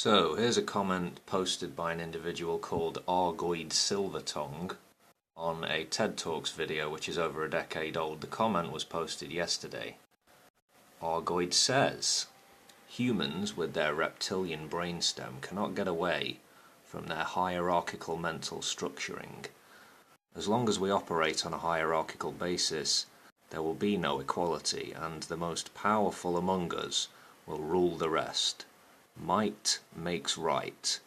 So, here's a comment posted by an individual called Argoid Silvertongue on a TED Talks video which is over a decade old. The comment was posted yesterday. Argoid says, humans with their reptilian brainstem cannot get away from their hierarchical mental structuring. As long as we operate on a hierarchical basis, there will be no equality, and the most powerful among us will rule the rest. Might makes right,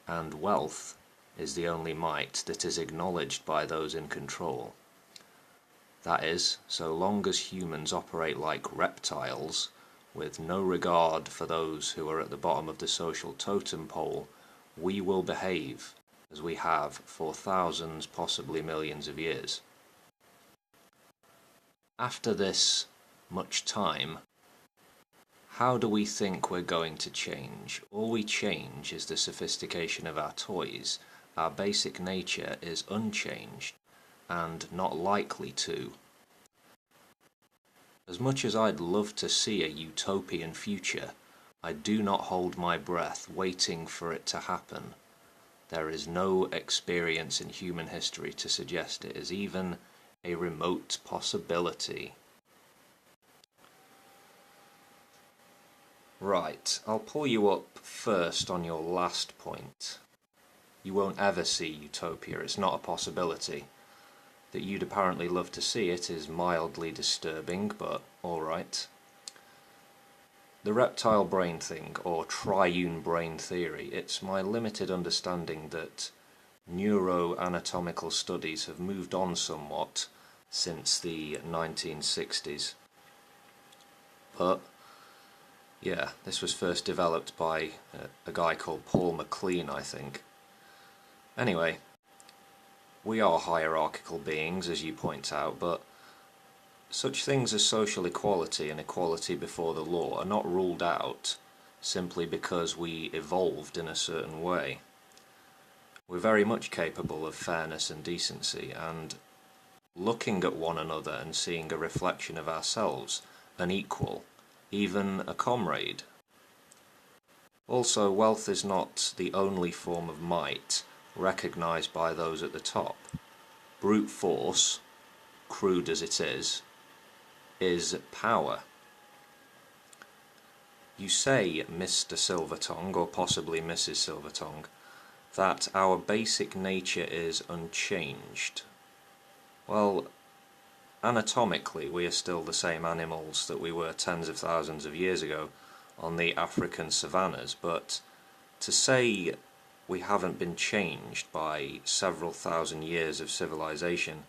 and wealth is the only might that is acknowledged by those in control. That is, so long as humans operate like reptiles, with no regard for those who are at the bottom of the social totem pole, we will behave as we have for thousands, possibly millions of years. After this much time, how do we think we're going to change? All we change is the sophistication of our toys. Our basic nature is unchanged, and not likely to. As much as I'd love to see a utopian future, I do not hold my breath waiting for it to happen. There is no experience in human history to suggest it is even a remote possibility. Right, I'll pull you up first on your last point. You won't ever see utopia, it's not a possibility. That you'd apparently love to see it is mildly disturbing, but alright. The reptile brain thing, or triune brain theory, it's my limited understanding that neuroanatomical studies have moved on somewhat since the 1960s. But yeah, this was first developed by a guy called Paul MacLean, I think. Anyway, we are hierarchical beings, as you point out, but such things as social equality and equality before the law are not ruled out simply because we evolved in a certain way. We're very much capable of fairness and decency, and looking at one another and seeing a reflection of ourselves, an equal, even a comrade. Also, wealth is not the only form of might recognized by those at the top. Brute force, crude as it is power. You say, Mr. Silvertongue, or possibly Mrs. Silvertongue, that our basic nature is unchanged. Well, anatomically, we are still the same animals that we were tens of thousands of years ago on the African savannas, but to say we haven't been changed by several thousand years of civilization,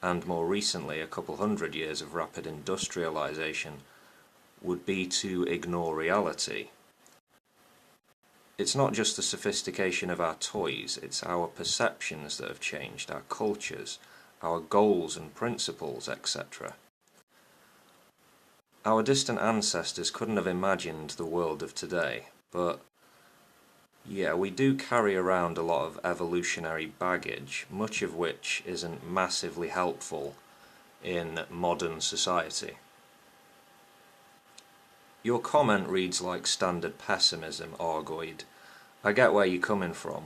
and more recently a couple hundred years of rapid industrialization, would be to ignore reality. It's not just the sophistication of our toys, it's our perceptions that have changed, our cultures, our goals and principles, etc. Our distant ancestors couldn't have imagined the world of today, but yeah, we do carry around a lot of evolutionary baggage, much of which isn't massively helpful in modern society. Your comment reads like standard pessimism, Argoid. I get where you're coming from.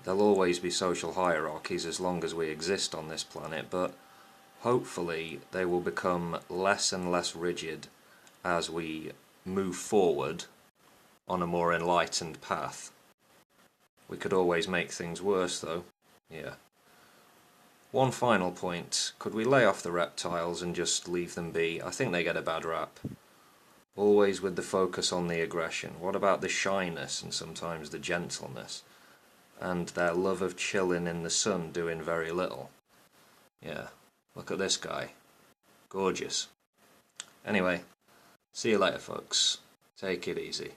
There'll always be social hierarchies as long as we exist on this planet, but hopefully they will become less and less rigid as we move forward on a more enlightened path. We could always make things worse though. Yeah. One final point. Could we lay off the reptiles and just leave them be? I think they get a bad rap. Always with the focus on the aggression. What about the shyness and sometimes the gentleness? And their love of chilling in the sun doing very little. Yeah, look at this guy. Gorgeous. Anyway, see you later folks. Take it easy.